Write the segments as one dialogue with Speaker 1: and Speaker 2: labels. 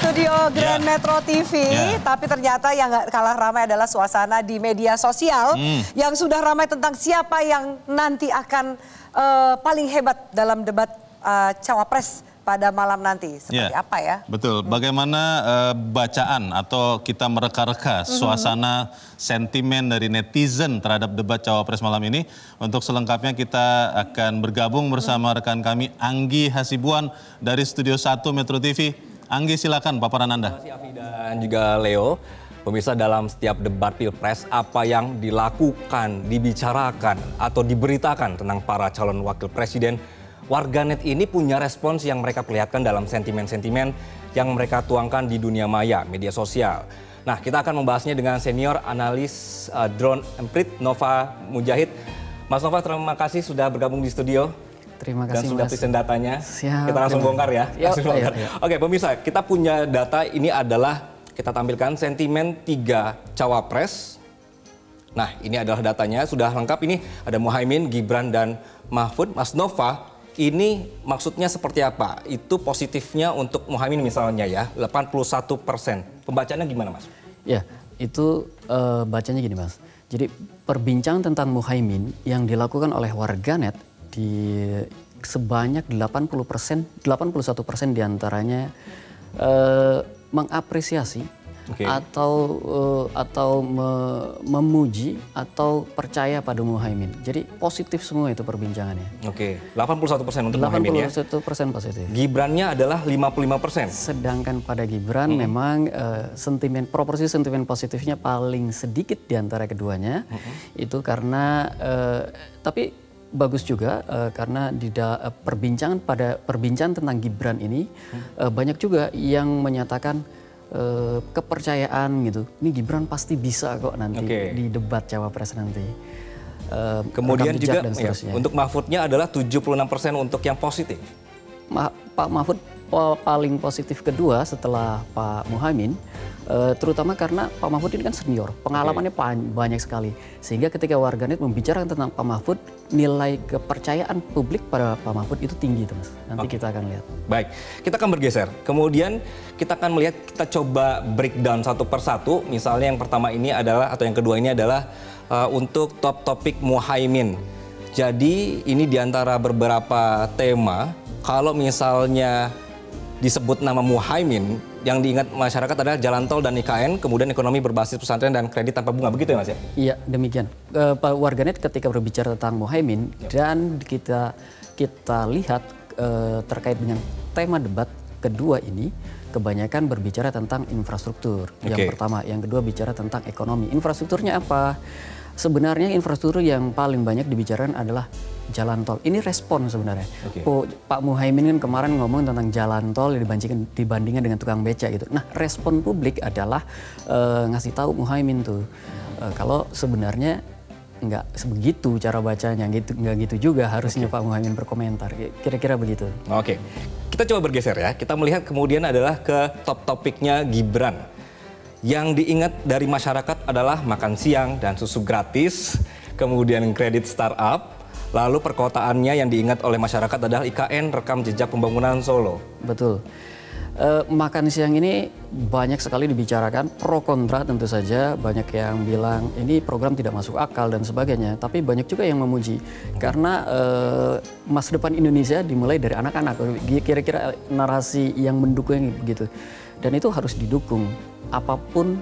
Speaker 1: studio Grand Metro TV, tapi ternyata yang nggak kalah ramai adalah suasana di media sosial yang sudah ramai tentang siapa yang nanti akan paling hebat dalam debat cawapres pada malam nanti. Seperti apa ya?
Speaker 2: Betul. Bagaimana bacaan atau kita mereka-reka suasana sentimen dari netizen terhadap debat cawapres malam ini. Untuk selengkapnya kita akan bergabung bersama rekan kami Anggi Hasibuan dari Studio 1 Metro TV. Anggi, silakan paparan Anda.
Speaker 3: Terima kasih Afi dan juga Leo. Pemirsa, dalam setiap debat pilpres apa yang dilakukan, dibicarakan atau diberitakan tentang para calon wakil presiden, warganet ini punya respons yang mereka perlihatkan dalam sentimen-sentimen yang mereka tuangkan di dunia maya, media sosial. Nah, kita akan membahasnya dengan senior analis drone Emprit, Nova Mujahid. Mas Nova, terima kasih sudah bergabung di studio.
Speaker 4: Terima kasih,
Speaker 3: dan sudah
Speaker 4: Mas.
Speaker 3: present datanya.
Speaker 4: Siap,
Speaker 3: kita langsung bongkar ya. Langsung bongkar.
Speaker 4: Ayo.
Speaker 3: Oke, pemirsa, kita punya data ini adalah kita tampilkan sentimen 3 cawapres. Nah, ini adalah datanya, sudah lengkap. Ini ada Muhaimin, Gibran, dan Mahfud. Mas Nova, ini maksudnya seperti apa? Itu positifnya untuk Muhaimin misalnya ya, 81%. Pembacaannya gimana, Mas?
Speaker 4: Ya, itu bacanya gini, Mas. Jadi perbincangan tentang Muhaimin yang dilakukan oleh warganet di sebanyak 81% diantaranya mengapresiasi atau memuji atau percaya pada Muhaimin. Jadi positif semua itu perbincangannya.
Speaker 3: Oke, 81% untuk Muhaimin ya.
Speaker 4: 81% positif.
Speaker 3: Gibrannya adalah 55%.
Speaker 4: Sedangkan pada Gibran memang proporsi sentimen positifnya paling sedikit di antara keduanya. Itu karena tapi bagus juga karena di perbincangan tentang Gibran ini banyak juga yang menyatakan kepercayaan gitu. Ini Gibran pasti bisa kok nanti di debat cawapres nanti.
Speaker 3: Kemudian juga untuk Mahfudnya adalah 76% untuk yang positif.
Speaker 4: Pak Mahfud paling positif kedua setelah Pak Muhaimin, terutama karena Pak Mahfud ini kan senior, pengalamannya banyak sekali. Sehingga ketika warganet membicarakan tentang Pak Mahfud, nilai kepercayaan publik pada Pak Mahfud itu tinggi, Mas. Nanti kita akan lihat.
Speaker 3: Baik, kita akan bergeser. Kemudian kita akan melihat, kita coba breakdown satu persatu. Misalnya yang pertama ini adalah, atau yang kedua ini adalah untuk top topik Muhaimin. Jadi ini diantara beberapa tema, kalau misalnya disebut nama Muhaimin, yang diingat masyarakat adalah jalan tol dan IKN, kemudian ekonomi berbasis pesantren dan kredit tanpa bunga, begitu ya Mas ya?
Speaker 4: Iya, demikian. Warganet ketika berbicara tentang Muhaimin dan kita lihat terkait dengan tema debat kedua ini, kebanyakan berbicara tentang infrastruktur. Yang pertama, yang kedua bicara tentang ekonomi. Infrastrukturnya apa? Sebenarnya infrastruktur yang paling banyak dibicarakan adalah jalan tol. Ini respon sebenarnya. Pak Muhaimin kan kemarin ngomong tentang jalan tol dibandingkan dengan tukang beca gitu. Nah, respon publik adalah ngasih tahu Muhaimin tuh kalau sebenarnya nggak sebegitu cara bacanya, nggak gitu juga harusnya Pak Muhaimin berkomentar. Kira-kira begitu.
Speaker 3: Oke, kita coba bergeser ya. Kita melihat kemudian adalah ke top topiknya Gibran. Yang diingat dari masyarakat adalah makan siang dan susu gratis, kemudian kredit startup, lalu perkotaannya yang diingat oleh masyarakat adalah IKN, rekam jejak pembangunan Solo.
Speaker 4: Betul. Makan siang ini banyak sekali dibicarakan, pro kontra tentu saja. Banyak yang bilang ini program tidak masuk akal dan sebagainya, tapi banyak juga yang memuji. Karena masa depan Indonesia dimulai dari anak-anak, kira-kira narasi yang mendukung begitu. Dan itu harus didukung. Apapun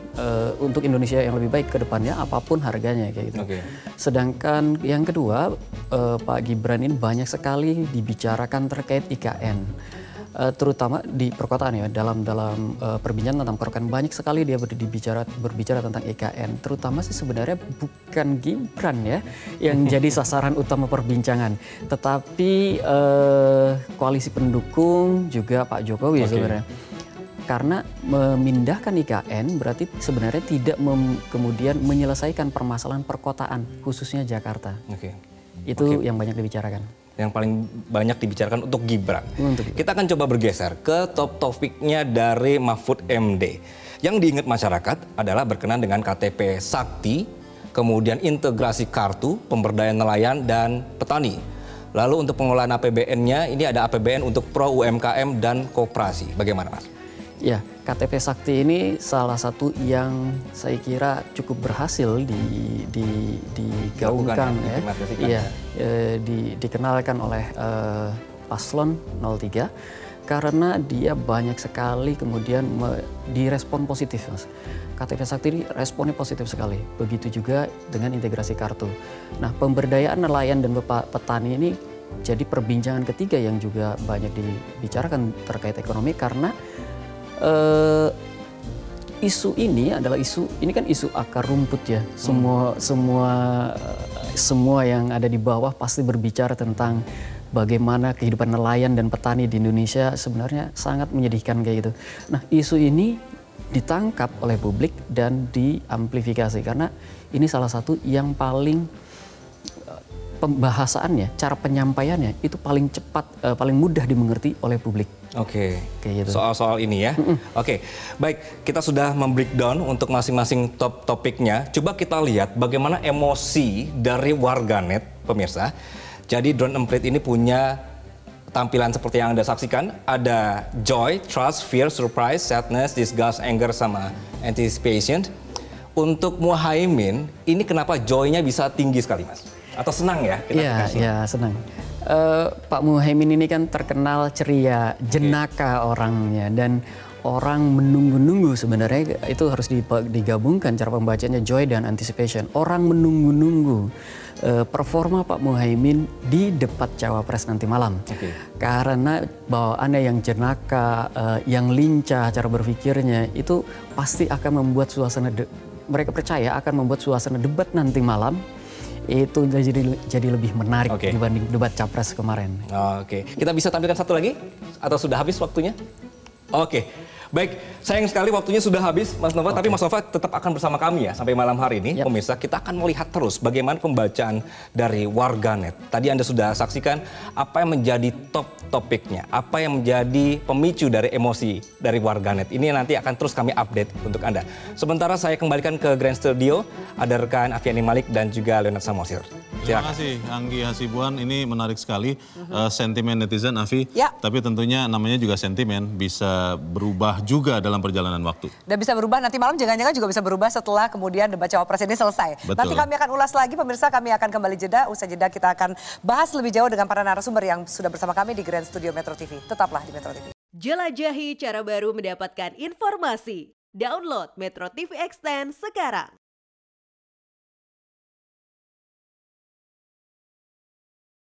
Speaker 4: untuk Indonesia yang lebih baik ke depannya, apapun harganya kayak gitu. Sedangkan yang kedua, Pak Gibran ini banyak sekali dibicarakan terkait IKN, terutama di perkotaan ya. Dalam perbincangan tentang perkotaan banyak sekali dia berbicara tentang IKN. Terutama sih sebenarnya bukan Gibran ya yang jadi sasaran utama perbincangan, tetapi koalisi pendukung juga Pak Jokowi sebenarnya. Karena memindahkan IKN berarti sebenarnya tidak kemudian menyelesaikan permasalahan perkotaan, khususnya Jakarta. Itu yang banyak dibicarakan.
Speaker 3: Yang paling banyak dibicarakan untuk Gibran. Kita akan coba bergeser ke top topiknya dari Mahfud MD. Yang diingat masyarakat adalah berkenaan dengan KTP Sakti, kemudian integrasi kartu, pemberdayaan nelayan, dan petani. Lalu untuk pengelolaan APBN-nya, ini ada APBN untuk pro UMKM dan koperasi. Bagaimana Mas?
Speaker 4: Ya, KTP Sakti ini salah satu yang saya kira cukup berhasil digaungkan ya. Iya, dikenalkan oleh Paslon 03 karena dia banyak sekali kemudian direspon positif, Mas. KTP Sakti ini responnya positif sekali. Begitu juga dengan integrasi kartu. Nah, pemberdayaan nelayan dan petani ini jadi perbincangan ketiga yang juga banyak dibicarakan terkait ekonomi karena isu ini adalah ini kan isu akar rumput ya. Semua yang ada di bawah pasti berbicara tentang bagaimana kehidupan nelayan dan petani di Indonesia sebenarnya sangat menyedihkan kayak gitu. Nah, isu ini ditangkap oleh publik dan diamplifikasi karena ini salah satu yang paling pembahasannya, cara penyampaiannya itu paling cepat, paling mudah dimengerti oleh publik.
Speaker 3: Oke,
Speaker 4: kayak gitu.
Speaker 3: Soal ini ya. Oke, baik, kita sudah membreakdown untuk masing-masing topiknya. Coba kita lihat bagaimana emosi dari warganet, pemirsa. Jadi drone emprit ini punya tampilan seperti yang Anda saksikan. Ada joy, trust, fear, surprise, sadness, disgust, anger, sama anticipation. Untuk Muhaimin, ini kenapa joy-nya bisa tinggi sekali, Mas? Atau senang ya?
Speaker 4: Iya, senang. Pak Muhaimin ini kan terkenal ceria, jenaka orangnya, dan orang menunggu-nunggu sebenarnya itu harus digabungkan cara pembacanya joy dan anticipation. Orang menunggu-nunggu performa Pak Muhaimin di debat Cawapres nanti malam. Karena bawaannya yang jenaka, yang lincah cara berpikirnya itu pasti akan membuat mereka percaya akan membuat suasana debat nanti malam itu jadi lebih menarik dibanding debat Capres kemarin.
Speaker 3: Oke, kita bisa tampilkan satu lagi? Atau sudah habis waktunya? Oke, baik. Sayang sekali waktunya sudah habis, Mas Nova. Tapi Mas Nova tetap akan bersama kami ya sampai malam hari ini. Pemirsa, kita akan melihat terus bagaimana pembacaan dari warganet. Tadi Anda sudah saksikan apa yang menjadi top topiknya, apa yang menjadi pemicu dari emosi dari warganet. Ini nanti akan terus kami update untuk Anda. Sementara saya kembalikan ke Grand Studio, ada rekan Afiani Malik dan juga Leonard Samosir.
Speaker 2: Terima kasih Anggi Hasibuan, ini menarik sekali sentimen netizen, Afi. Tapi tentunya namanya juga sentimen, bisa berubah juga dalam perjalanan waktu.
Speaker 1: Dan bisa berubah nanti malam, jangan-jangan juga bisa berubah setelah kemudian debat Cawapres ini selesai.
Speaker 2: Betul.
Speaker 1: Nanti kami akan ulas lagi, pemirsa, kami akan kembali jeda. Usai jeda kita akan bahas lebih jauh dengan para narasumber yang sudah bersama kami di Grand Studio Metro TV. Tetaplah di Metro TV.
Speaker 5: Jelajahi cara baru mendapatkan informasi. Download Metro TV Extend sekarang.